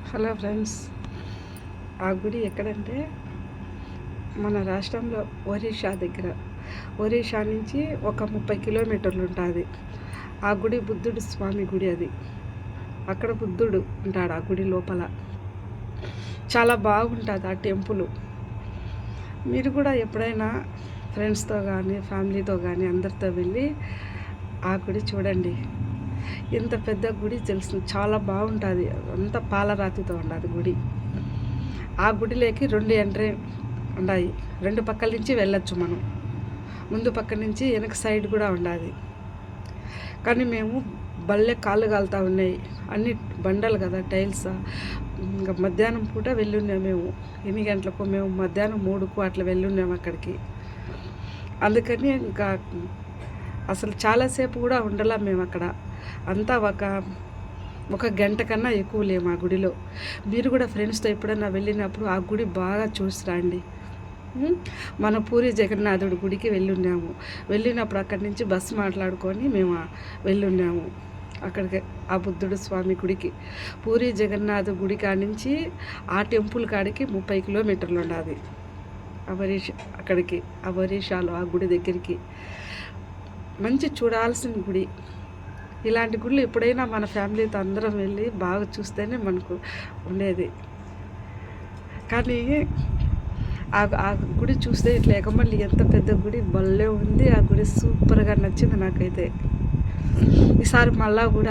Hello friends, ఆ గుడి ఎక్కడంటే మన రాష్ట్రంలో ఒరిస్సా దగ్గర. ఒరిస్సా నుంచి ఒక 30 కిలోమీటర్లు ఉంటుంది. ఆ గుడి బుద్ధుడు స్వామి గుడి. అది అక్కడ బుద్ధుడు ఉంటాడు ఆ గుడి లోపల. చాలా బాగుంటుంది ఆ టెంపుల్. మీరు కూడా ఎప్పుడైనా ఫ్రెండ్స్తో కానీ ఫ్యామిలీతో కానీ అందరితో వెళ్ళి ఆ గుడి చూడండి. ఇంత పెద్ద గుడి తెలుసు, చాలా బాగుంటుంది. అంత పాలరాతితో ఉండదు గుడి. ఆ గుడిలోకి 2 ఎంట్రీ ఉన్నాయి. 2 పక్కల నుంచి వెళ్ళొచ్చు మనం. ముందు పక్క నుంచి వెనక సైడ్ కూడా ఉండాలి. కానీ మేము బల్లె కాళ్ళు కాలుతూ ఉన్నాయి. అన్ని బండలు కదా, టైల్స్. ఇంకా మధ్యాహ్నం పూట వెళ్ళున్నాము మేము. ఎన్ని గంటలకు? మేము మధ్యాహ్నం 3కు అట్లా వెళ్ళున్నాము అక్కడికి. అందుకని ఇంకా అసలు చాలాసేపు కూడా ఉండలేం మేము అక్కడ. అంతా ఒక గంట కన్నా ఎక్కువ లేము ఆ గుడిలో. మీరు కూడా ఫ్రెండ్స్తో ఎప్పుడైనా వెళ్ళినప్పుడు ఆ గుడి బాగా చూసి రండి. మన పూరి జగన్నాథుడి గుడికి వెళ్ళున్నాము. వెళ్ళినప్పుడు అక్కడి నుంచి బస్సు మాట్లాడుకొని మేము వెళ్ళున్నాము అక్కడికి, ఆ బుద్ధుడు స్వామి గుడికి. పూరి జగన్నాథ్ గుడి కాడి నుంచి ఆ టెంపుల్ కాడికి 30 కిలోమీటర్లు ఉండాలి. అక్కడికి ఆ ఒరిస్సాలో ఆ గుడి దగ్గరికి. మంచి చూడాల్సిన గుడి. ఇలాంటి గుళ్ళు ఎప్పుడైనా మన ఫ్యామిలీతో అందరం వెళ్ళి బాగా చూస్తేనే మనకు ఉండేది. కానీ ఆ గుడి చూస్తే ఇట్లా ఎగమల్లి ఎంత పెద్ద గుడి, భలే ఉంది ఆ గుడి. సూపర్గా నచ్చింది నాకైతే. ఈసారి మళ్ళా కూడా